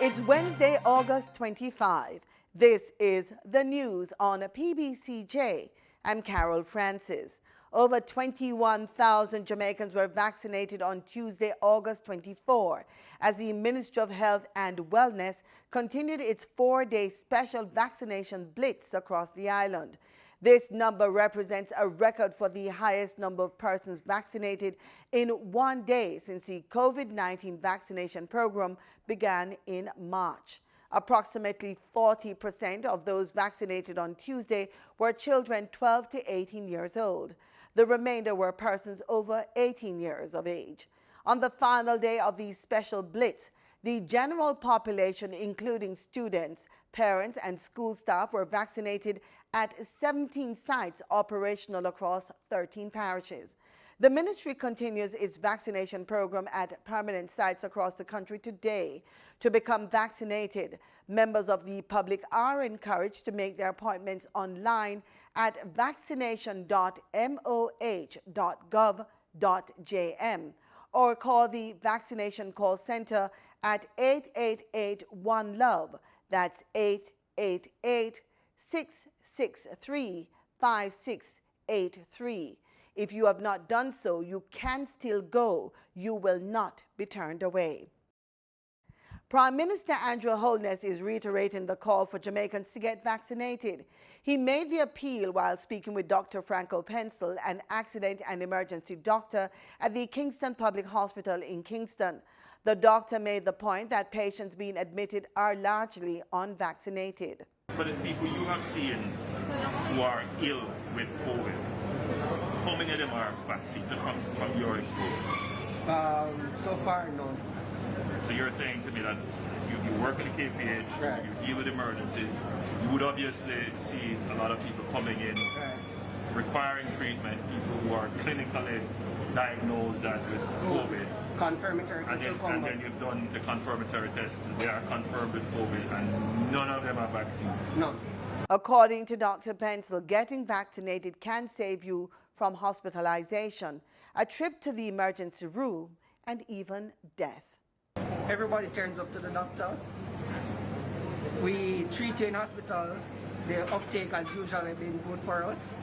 It's Wednesday, August 25. This is the news on PBCJ. I'm Carol Francis. Over 21,000 Jamaicans were vaccinated on Tuesday, August 24, as the Ministry of Health and Wellness continued its four-day special vaccination blitz across the island. This number represents a record for the highest number of persons vaccinated in one day since the COVID-19 vaccination program began in March. Approximately 40% of those vaccinated on Tuesday were children 12 to 18 years old. The remainder were persons over 18 years of age. On the final day of the special blitz, the general population, including students, parents, and school staff, were vaccinated at 17 sites operational across 13 parishes. The ministry continues its vaccination program at permanent sites across the country today. To become vaccinated, members of the public are encouraged to make their appointments online at vaccination.moh.gov.jm or call the Vaccination Call Center at 888-1-LOVE. That's 888-663-5683. If you have not done so, you can still go. You will not be turned away. Prime Minister Andrew Holness is reiterating the call for Jamaicans to get vaccinated. He made the appeal while speaking with Dr. Franco Pencil, an accident and emergency doctor at the Kingston Public Hospital in Kingston. The doctor made the point that patients being admitted are largely unvaccinated. For the people you have seen who are ill with COVID, how many of them are vaccinated from your experience? So far, none. So you're saying to me that you work in the KPH, right. You deal with emergencies, you would obviously see a lot of people coming in, right, requiring treatment, people who are clinically diagnosed as with COVID. Confirmatory tests will come and then you've done the confirmatory tests, they are confirmed with COVID, and none of them are vaccinated. None. According to Dr. Pencil, getting vaccinated can save you from hospitalization, a trip to the emergency room, and even death. Everybody turns up to the doctor. We treat you in hospital. The uptake has usually been good for us.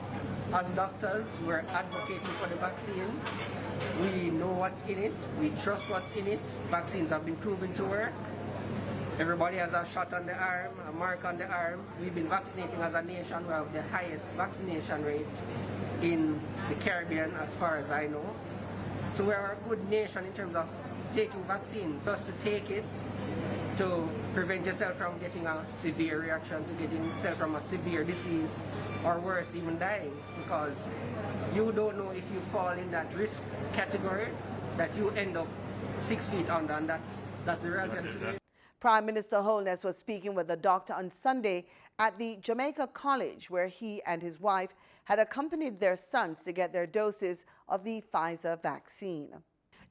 As doctors, we're advocating for the vaccine. We know what's in it. We trust what's in it. Vaccines have been proven to work. Everybody has a shot on the arm, a mark on the arm. We've been vaccinating as a nation. We have the highest vaccination rate in the Caribbean, as far as I know. So we're a good nation in terms of taking vaccines. Just to take it to prevent yourself from getting a severe reaction, to getting yourself from a severe disease, or worse, even dying, because you don't know if you fall in that risk category that you end up 6 feet under, and that's the reality. Prime Minister Holness was speaking with the doctor on Sunday at the Jamaica College, where he and his wife had accompanied their sons to get their doses of the Pfizer vaccine.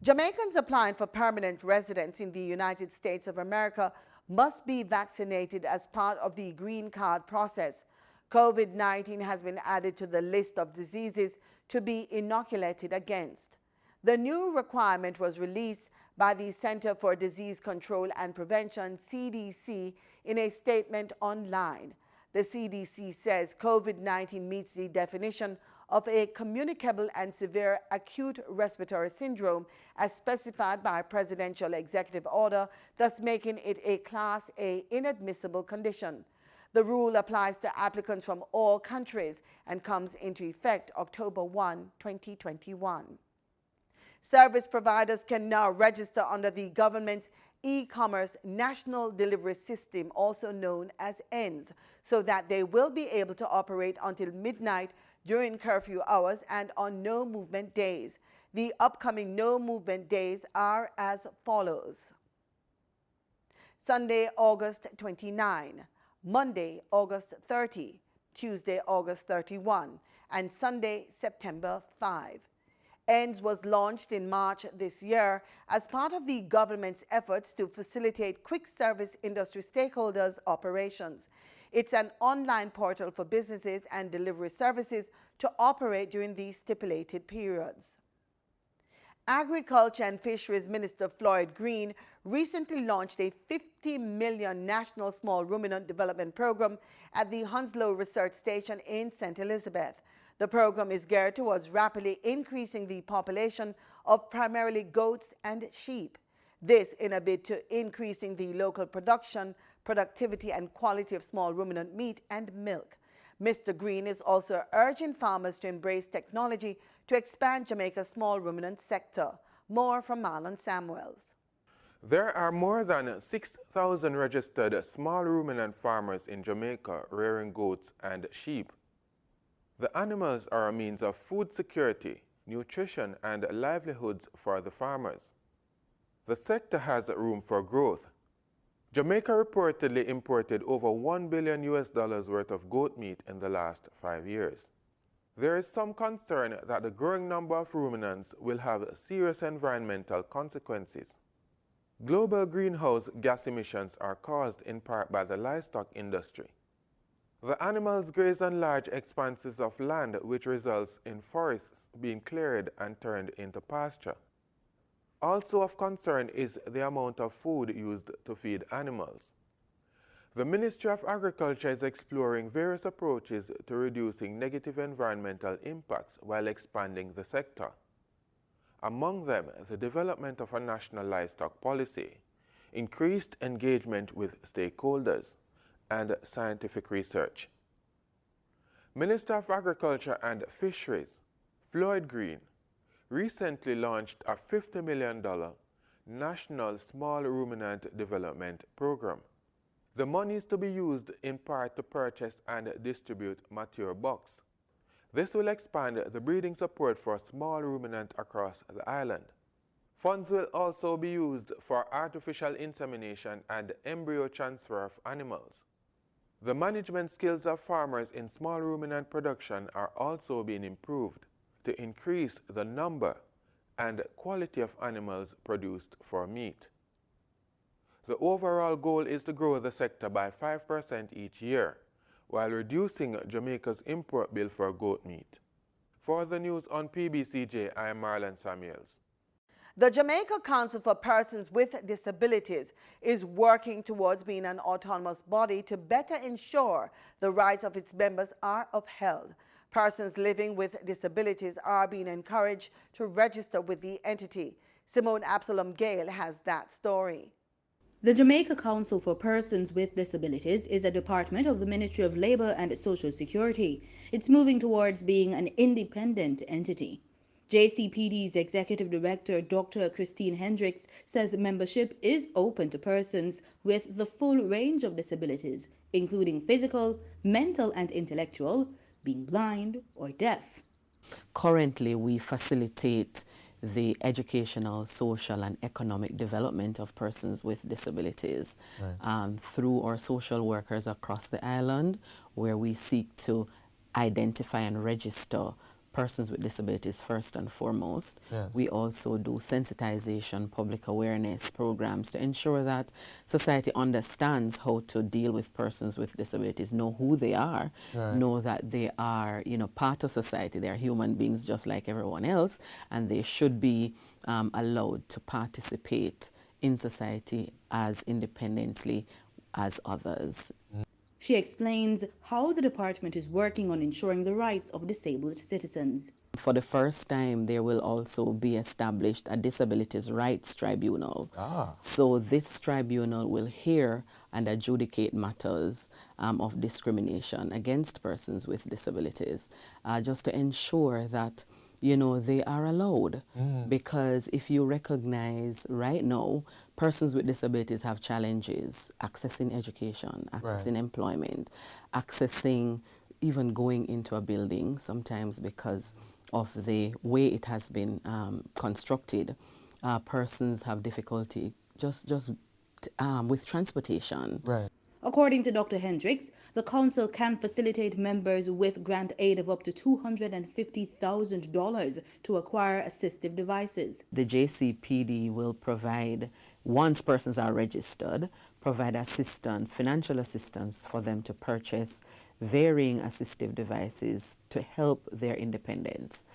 Jamaicans applying for permanent residence in the United States of America must be vaccinated as part of the green card process. COVID-19 has been added to the list of diseases to be inoculated against. The new requirement was released by the Center for Disease Control and Prevention, CDC, in a statement online. The CDC says COVID-19 meets the definition of a communicable and severe acute respiratory syndrome as specified by a presidential executive order, thus making it a Class A inadmissible condition. The rule applies to applicants from all countries and comes into effect October 1, 2021. Service providers can now register under the government's e-commerce national delivery system, also known as ENDS, so that they will be able to operate until midnight during curfew hours and on no movement days. The upcoming no movement days are as follows: Sunday, August 29, Monday, August 30, Tuesday, August 31, and Sunday, September 5. ENDS was launched in March this year as part of the government's efforts to facilitate quick service industry stakeholders' operations. It's an online portal for businesses and delivery services to operate during these stipulated periods. Agriculture and Fisheries Minister Floyd Green recently launched a $50 million National Small Ruminant Development Program at the Hounslow Research Station in St. Elizabeth. The program is geared towards rapidly increasing the population of primarily goats and sheep. This in a bid to increasing the local production, productivity and quality of small ruminant meat and milk. Mr. Green is also urging farmers to embrace technology to expand Jamaica's small ruminant sector. More from Marlon Samuels. There are more than 6,000 registered small ruminant farmers in Jamaica rearing goats and sheep. The animals are a means of food security, nutrition, and livelihoods for the farmers. The sector has room for growth. Jamaica reportedly imported over $1 billion worth of goat meat in the last 5 years. There is some concern that the growing number of ruminants will have serious environmental consequences. Global greenhouse gas emissions are caused in part by the livestock industry. The animals graze on large expanses of land, which results in forests being cleared and turned into pasture. Also of concern is the amount of food used to feed animals. The Ministry of Agriculture is exploring various approaches to reducing negative environmental impacts while expanding the sector. Among them, the development of a national livestock policy, increased engagement with stakeholders, and scientific research. Minister of Agriculture and Fisheries, Floyd Green, recently launched a $50 million National Small Ruminant Development Program. The money is to be used in part to purchase and distribute mature bucks. This will expand the breeding support for small ruminant across the island. Funds will also be used for artificial insemination and embryo transfer of animals. The management skills of farmers in small ruminant production are also being improved to increase the number and quality of animals produced for meat. The overall goal is to grow the sector by 5% each year, while reducing Jamaica's import bill for goat meat. For the news on PBCJ, I am Marlon Samuels. The Jamaica Council for Persons with Disabilities is working towards being an autonomous body to better ensure the rights of its members are upheld. Persons living with disabilities are being encouraged to register with the entity. Simone Absalom Gale has that story. The Jamaica Council for Persons with Disabilities is a department of the Ministry of Labour and Social Security. It's moving towards being an independent entity. JCPD's Executive Director, Dr. Christine Hendricks, says membership is open to persons with the full range of disabilities, including physical, mental and intellectual, being blind or deaf. Currently, we facilitate the educational, social and economic development of persons with disabilities through our social workers across the island, where we seek to identify and register persons with disabilities first and foremost. Yes. We also do sensitization, public awareness programs to ensure that society understands how to deal with persons with disabilities, know who they are, know that they are, part of society. They are human beings just like everyone else, and they should be allowed to participate in society as independently as others. She explains how the department is working on ensuring the rights of disabled citizens. For the first time, there will also be established a Disabilities Rights Tribunal. So this tribunal will hear and adjudicate matters of discrimination against persons with disabilities, just to ensure that they are allowed. Because if you recognize right now, persons with disabilities have challenges accessing education, accessing employment, accessing even going into a building, sometimes because of the way it has been constructed. Persons have difficulty just with transportation. According to Dr. Hendricks, the council can facilitate members with grant aid of up to $250,000 to acquire assistive devices. The JCPD will provide, once persons are registered, provide assistance, financial assistance for them to purchase varying assistive devices to help their independence.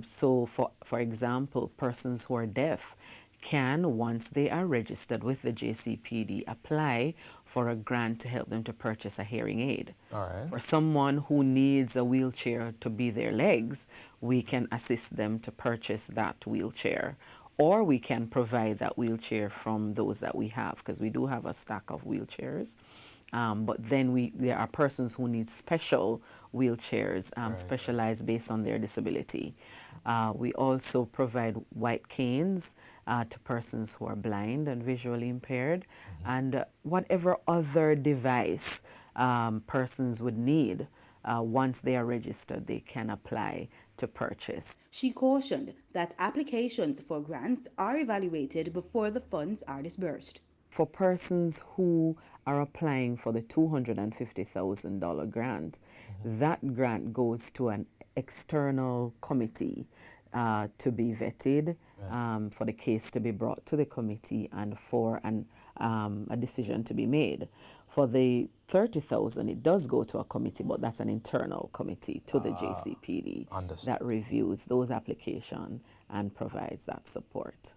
So for example, persons who are deaf can, once they are registered with the JCPD, apply for a grant to help them to purchase a hearing aid. All right. For someone who needs a wheelchair to be their legs, we can assist them to purchase that wheelchair. Or we can provide that wheelchair from those that we have, because we do have a stack of wheelchairs. But then there are persons who need special wheelchairs, specialized based on their disability. We also provide white canes to persons who are blind and visually impaired, and whatever other device persons would need. Once they are registered, they can apply to purchase. She cautioned that applications for grants are evaluated before the funds are disbursed. For persons who are applying for the $250,000 grant, that grant goes to an external committee to be vetted, for the case to be brought to the committee and for a decision to be made. For the $30,000, it does go to a committee, but that's an internal committee to the JCPD that reviews those applications and provides that support.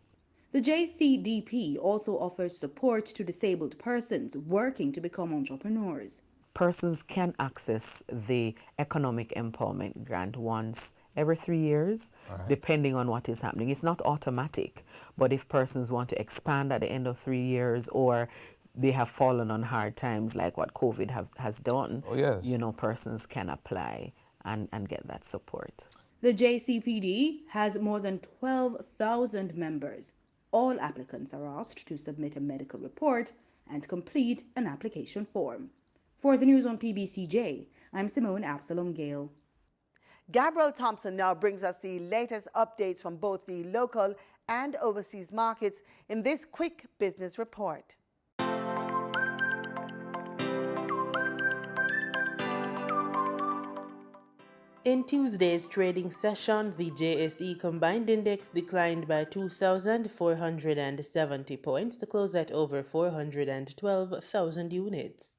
The JCDP also offers support to disabled persons working to become entrepreneurs. Persons can access the Economic Empowerment Grant once every 3 years, depending on what is happening. It's not automatic, but if persons want to expand at the end of 3 years, or they have fallen on hard times like what COVID has done, you know, persons can apply and get that support. The JCPD has more than 12,000 members. All applicants are asked to submit a medical report and complete an application form. For the news on PBCJ, I'm Simone Absalom Gale. Gabrielle Thompson now brings us the latest updates from both the local and overseas markets in this quick business report. In Tuesday's trading session, the JSE Combined Index declined by 2,470 points to close at over 412,000 units.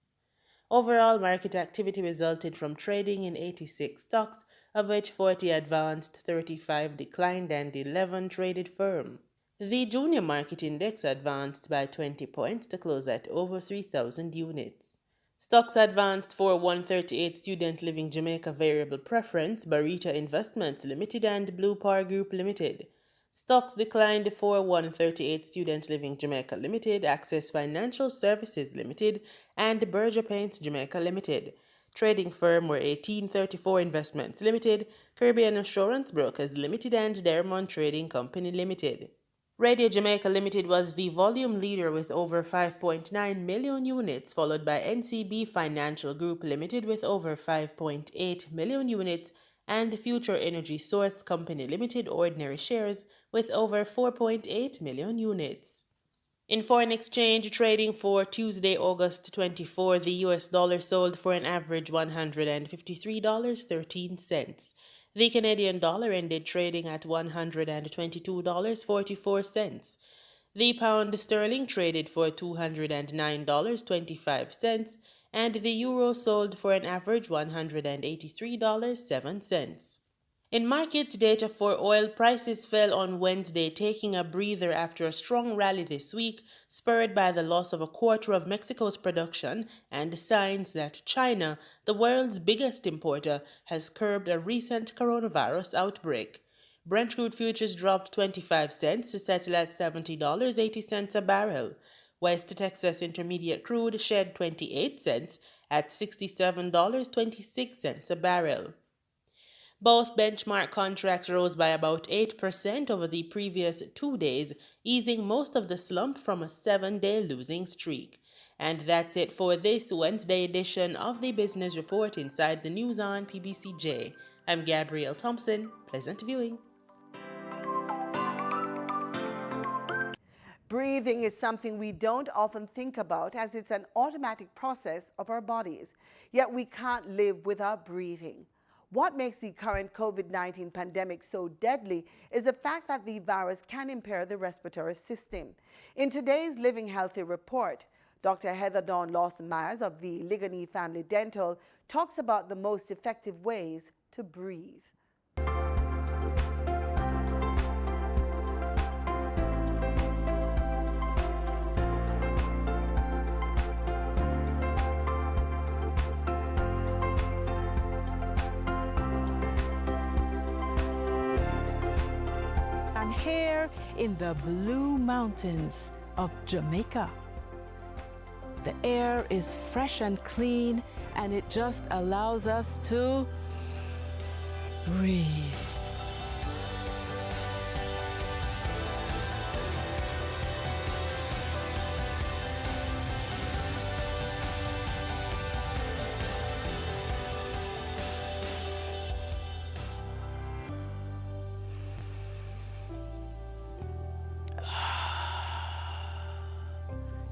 Overall, market activity resulted from trading in 86 stocks, of which 40 advanced, 35 declined, and 11 traded firm. The Junior Market Index advanced by 20 points to close at over 3,000 units. Stocks advanced for 138 Student Living Jamaica Variable Preference, Barita Investments Limited, and Blue Par Group Limited. Stocks declined for 138 Student Living Jamaica Limited, Access Financial Services Limited, and Berger Paints Jamaica Limited. Trading firm were 1834 Investments Limited, Caribbean Assurance Brokers Limited, and Dermont Trading Company Limited. Radio Jamaica Limited was the volume leader with over 5.9 million units, followed by NCB Financial Group Limited with over 5.8 million units, and Future Energy Source Company Limited ordinary shares with over 4.8 million units. In foreign exchange trading for Tuesday, August 24, the US dollar sold for an average $153.13. The Canadian dollar ended trading at $122.44. The pound sterling traded for $209.25, and the euro sold for an average $183.07. In market data for oil, prices fell on Wednesday, taking a breather after a strong rally this week, spurred by the loss of a quarter of Mexico's production and signs that China, the world's biggest importer, has curbed a recent coronavirus outbreak. Brent crude futures dropped 25 cents to settle at $70.80 a barrel. West Texas Intermediate crude shed 28 cents at $67.26 a barrel. Both benchmark contracts rose by about 8% over the previous 2 days, easing most of the slump from a 7-day losing streak. And that's it for this Wednesday edition of the Business Report inside the news on PBCJ. I'm Gabrielle Thompson. Pleasant viewing. Breathing is something we don't often think about, as it's an automatic process of our bodies. Yet we can't live without breathing. What makes the current COVID-19 pandemic so deadly is the fact that the virus can impair the respiratory system. In today's Living Healthy report, Dr. Heather Dawn Lawson-Myers of the Ligonier Family Dental talks about the most effective ways to breathe. I'm here in the Blue Mountains of Jamaica. The air is fresh and clean, and it just allows us to breathe.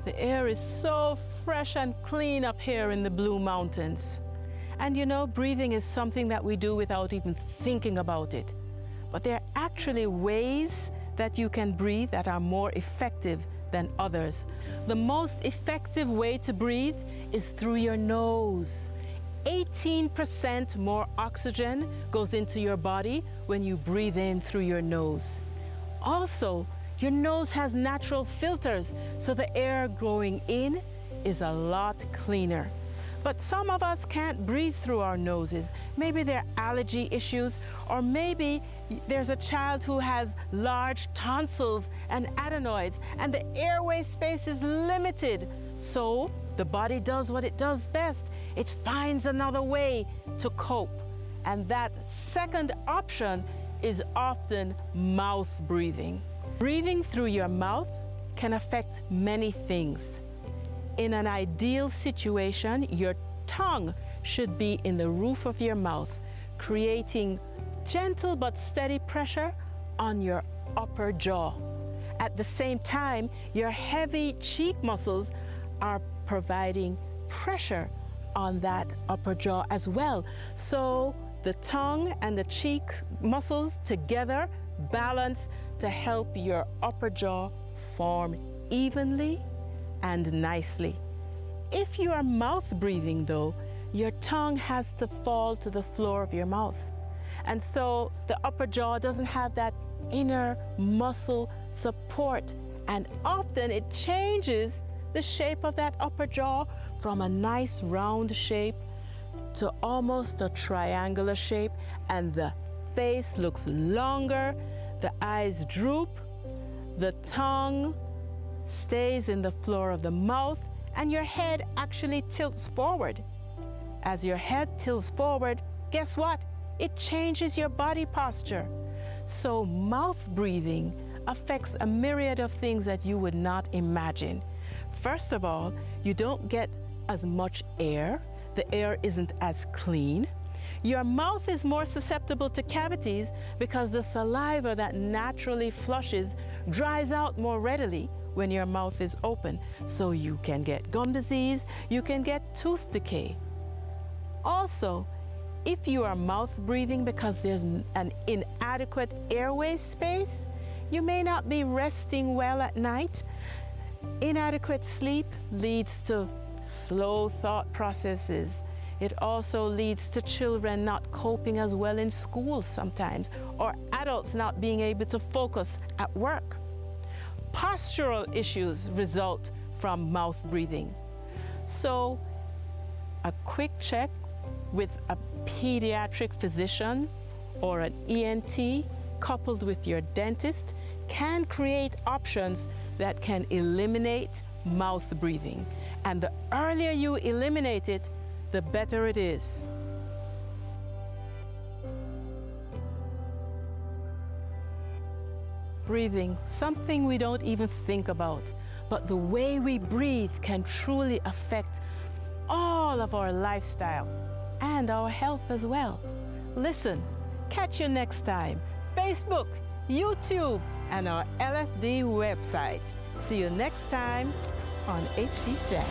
The air is so fresh and clean up here in the Blue Mountains. And you know, breathing is something that we do without even thinking about it. But there are actually ways that you can breathe that are more effective than others. The most effective way to breathe is through your nose. 18% more oxygen goes into your body when you breathe in through your nose. Also, your nose has natural filters, so the air going in is a lot cleaner. But some of us can't breathe through our noses. Maybe there are allergy issues, or maybe there's a child who has large tonsils and adenoids, and the airway space is limited. So the body does what it does best. It finds another way to cope. And that second option is often mouth breathing. Breathing through your mouth can affect many things. In an ideal situation, your tongue should be in the roof of your mouth, creating gentle but steady pressure on your upper jaw. At the same time, your heavy cheek muscles are providing pressure on that upper jaw as well. So the tongue and the cheek muscles together balance to help your upper jaw form evenly and nicely. If you are mouth breathing though, your tongue has to fall to the floor of your mouth. And so the upper jaw doesn't have that inner muscle support, and often it changes the shape of that upper jaw from a nice round shape to almost a triangular shape, and the face looks longer, the eyes droop, the tongue stays in the floor of the mouth, and your head actually tilts forward. As your head tilts forward, guess what? It changes your body posture. So mouth breathing affects a myriad of things that you would not imagine. First of all, you don't get as much air. The air isn't as clean. Your mouth is more susceptible to cavities because the saliva that naturally flushes dries out more readily when your mouth is open. So you can get gum disease, you can get tooth decay. Also, if you are mouth breathing because there's an inadequate airway space, you may not be resting well at night. Inadequate sleep leads to slow thought processes. It also leads to children not coping as well in school sometimes, or adults not being able to focus at work. Postural issues result from mouth breathing. So a quick check with a pediatric physician or an ENT coupled with your dentist can create options that can eliminate mouth breathing. And the earlier you eliminate it, the better it is. Breathing, something we don't even think about, but the way we breathe can truly affect all of our lifestyle and our health as well. Listen, catch you next time. Facebook, YouTube, and our LFD website. See you next time on HD's Jazz.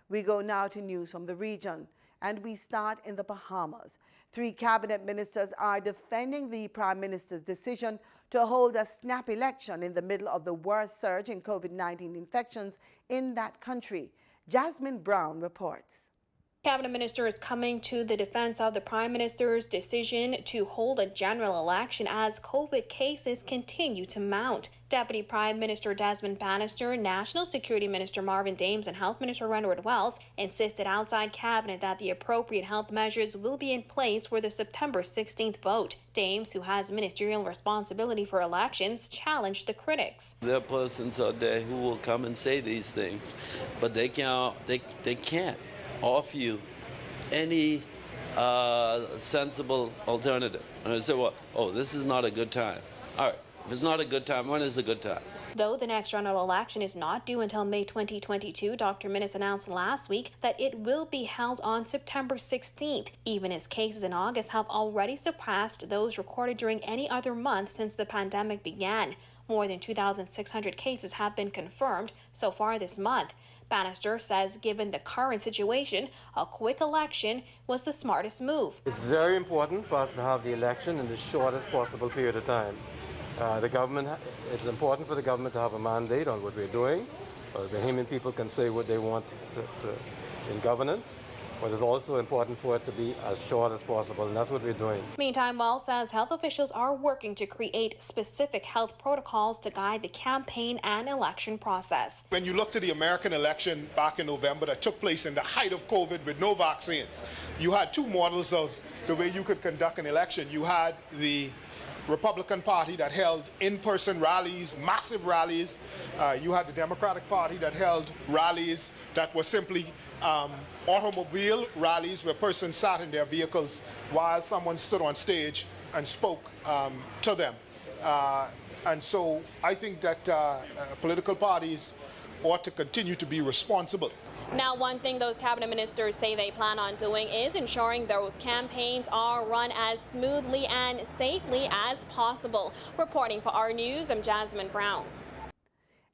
We go now to news from the region. And we start in the Bahamas. 3 cabinet ministers are defending the Prime Minister's decision to hold a snap election in the middle of the worst surge in COVID-19 infections in that country. Jasmine Brown reports. Cabinet Minister is coming to the defense of the Prime Minister's decision to hold a general election as COVID cases continue to mount. Deputy Prime Minister Desmond Bannister, National Security Minister Marvin Dames, and Health Minister Renard Wells insisted outside Cabinet that the appropriate health measures will be in place for the September 16th vote. Dames, who has ministerial responsibility for elections, challenged the critics. There are persons out there who will come and say these things, but they can't offer you any sensible alternative. And I say, well, oh, this is not a good time. All right, if it's not a good time, when is a good time? Though the next general election is not due until May 2022, Dr. Minnis announced last week that it will be held on September 16th, even as cases in August have already surpassed those recorded during any other month since the pandemic began. More than 2,600 cases have been confirmed so far this month. Bannister says given the current situation, a quick election was the smartest move. It's very important for us to have the election in the shortest possible period of time. It's important for the government to have a mandate on what we're doing. The Bahamian people can say what they want in governance, but it's also important for it to be as short as possible, and that's what we're doing. Meantime, Wells says health officials are working to create specific health protocols to guide the campaign and election process. When you look to the American election back in November that took place in the height of COVID with no vaccines, you had 2 models of the way you could conduct an election. You had the Republican Party that held in-person rallies, massive rallies. You had the Democratic Party that held rallies that were simply automobile rallies where persons sat in their vehicles while someone stood on stage and spoke to them. And so I think that political parties ought to continue to be responsible. Now, one thing those cabinet ministers say they plan on doing is ensuring those campaigns are run as smoothly and safely as possible. Reporting for our news, I'm Jasmine Brown.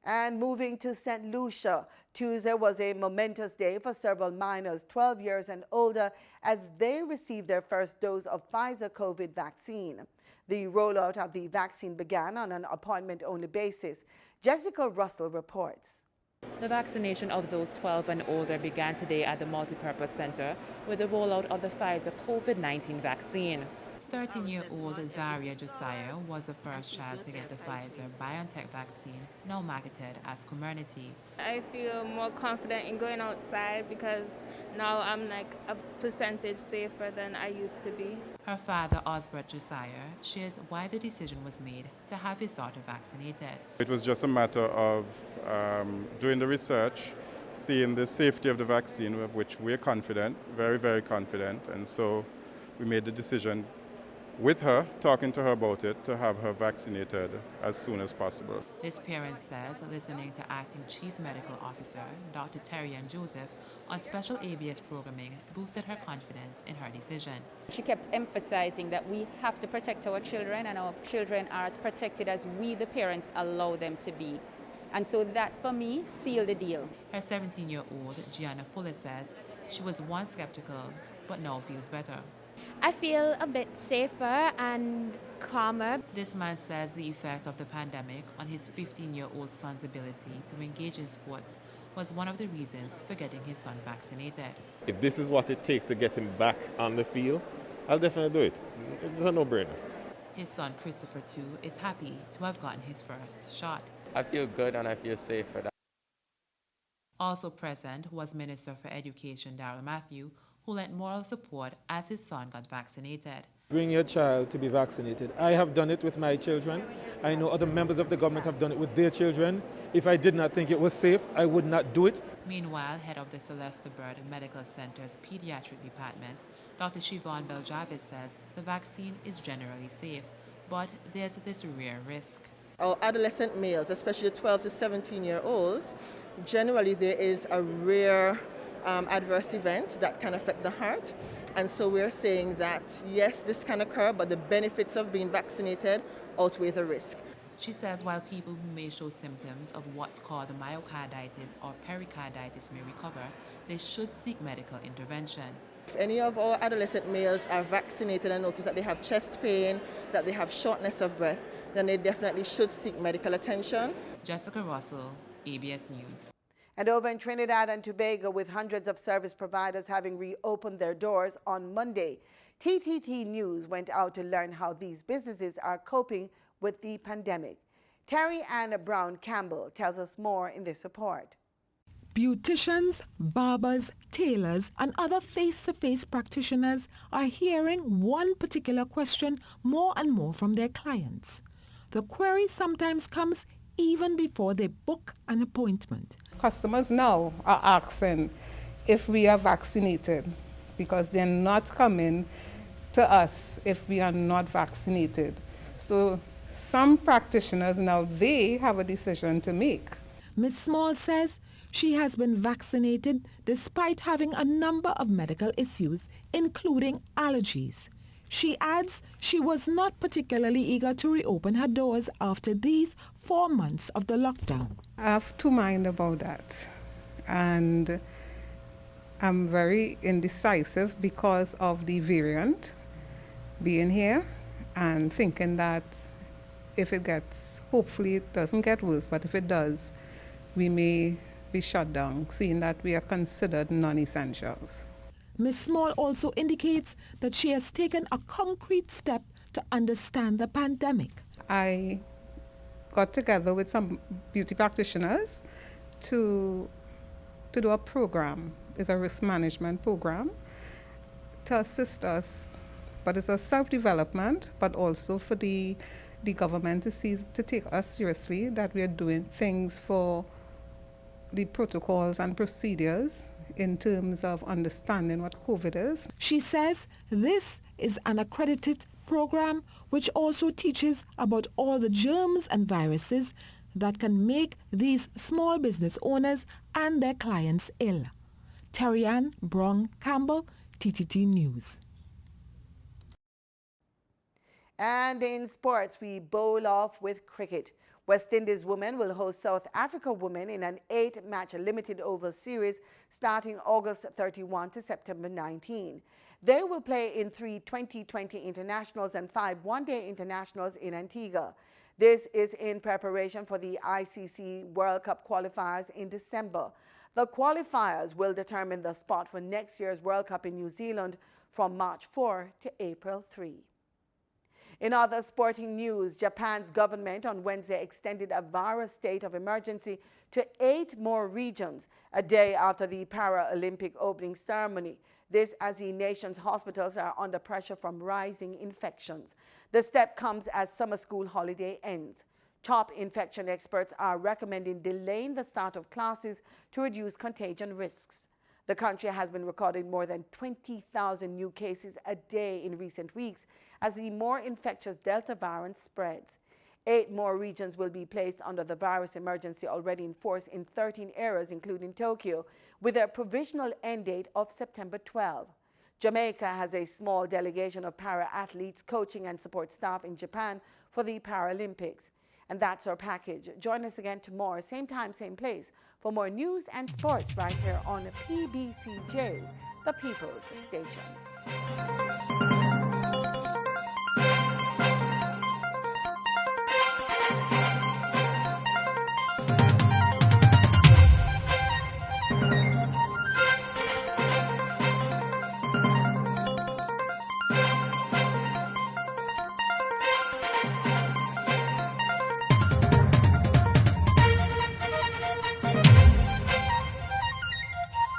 And moving to St. Lucia, Tuesday was a momentous day for several minors 12 years and older as they received their first dose of Pfizer COVID vaccine. The rollout of the vaccine began on an appointment-only basis. Jessica Russell reports. The vaccination of those 12 and older began today at the Multipurpose Center with the rollout of the Pfizer COVID-19 vaccine. 13-year-old Zaria Josiah was the first child to get the Pfizer-BioNTech vaccine, now marketed as Comirnaty. I feel more confident in going outside because now I'm like a percentage safer than I used to be. Her father, Osbert Josiah, shares why the decision was made to have his daughter vaccinated. It was just a matter of doing the research, seeing the safety of the vaccine, of which we're confident, very, very confident, and so we made the decision with her, talking to her about it, to have her vaccinated as soon as possible. This parent says listening to Acting Chief Medical Officer Dr. Terry and Joseph on special ABS programming boosted her confidence in her decision. She kept emphasizing that we have to protect our children, and our children are as protected as we, the parents, allow them to be. And so that, for me, sealed the deal. Her 17-year-old Gianna Fuller says she was once skeptical, but now feels better. I feel a bit safer and calmer. This man says the effect of the pandemic on his 15-year-old son's ability to engage in sports was one of the reasons for getting his son vaccinated. If this is what it takes to get him back on the field, I'll definitely do it. It's a no-brainer. His son Christopher, too, is happy to have gotten his first shot. I feel good and I feel safe for that. Also present was Minister for Education Darrell Matthew, who lent moral support as his son got vaccinated. Bring your child to be vaccinated. I have done it with my children. I know other members of the government have done it with their children. If I did not think it was safe, I would not do it. Meanwhile, head of the Celeste Bird Medical Center's pediatric department, Dr. Siobhan Beljavis says the vaccine is generally safe, but there's this rare risk. Our adolescent males, especially 12 to 17-year-olds, generally there is a rare adverse event that can affect the heart. And so we're saying that, yes, this can occur, but the benefits of being vaccinated outweigh the risk. She says while people who may show symptoms of what's called myocarditis or pericarditis may recover, they should seek medical intervention. If any of our adolescent males are vaccinated and notice that they have chest pain, that they have shortness of breath, then they definitely should seek medical attention. Jessica Russell, ABS News. And over in Trinidad and Tobago, with hundreds of service providers having reopened their doors on Monday, TTT News went out to learn how these businesses are coping with the pandemic. Terry Ann Brown Campbell tells us more in this report. Beauticians, barbers, tailors, and other face-to-face practitioners are hearing one particular question more and more from their clients. The query sometimes comes even before they book an appointment. Customers now are asking if we are vaccinated because they're not coming to us if we are not vaccinated. So some practitioners now, they have a decision to make. Ms. Small says she has been vaccinated despite having a number of medical issues, including allergies. She adds she was not particularly eager to reopen her doors after these 4 months of the lockdown. I have two minds about that. And I'm very indecisive because of the variant being here and thinking that if it gets, hopefully it doesn't get worse, but if it does, we may be shut down, seeing that we are considered non-essentials. Ms. Small also indicates that she has taken a concrete step to understand the pandemic. I got together with some beauty practitioners to do a program. It's a risk management program to assist us, but it's a self-development, but also for the government to take us seriously, that we are doing things for the protocols and procedures in terms of understanding what COVID is. She says this is an accredited program which also teaches about all the germs and viruses that can make these small business owners and their clients ill. Terry Ann Brown Campbell, TTT News. And in sports, we bowl off with cricket. West Indies women will host South Africa women in an 8-match limited over series starting August 31 to September 19. They will play in 3 T20 internationals and 5 one-day internationals in Antigua. This is in preparation for the ICC World Cup qualifiers in December. The qualifiers will determine the spot for next year's World Cup in New Zealand from March 4 to April 3. In other sporting news, Japan's government on Wednesday extended a virus state of emergency to 8 more regions a day after the Paralympic opening ceremony. This as the nation's hospitals are under pressure from rising infections. The step comes as summer school holiday ends. Top infection experts are recommending delaying the start of classes to reduce contagion risks. The country has been recording more than 20,000 new cases a day in recent weeks as the more infectious Delta variant spreads. 8 more regions will be placed under the virus emergency already in force in 13 areas, including Tokyo, with a provisional end date of September 12. Jamaica has a small delegation of para-athletes, coaching and support staff in Japan for the Paralympics. And that's our package. Join us again tomorrow, same time, same place, for more news and sports right here on PBCJ, the People's Station.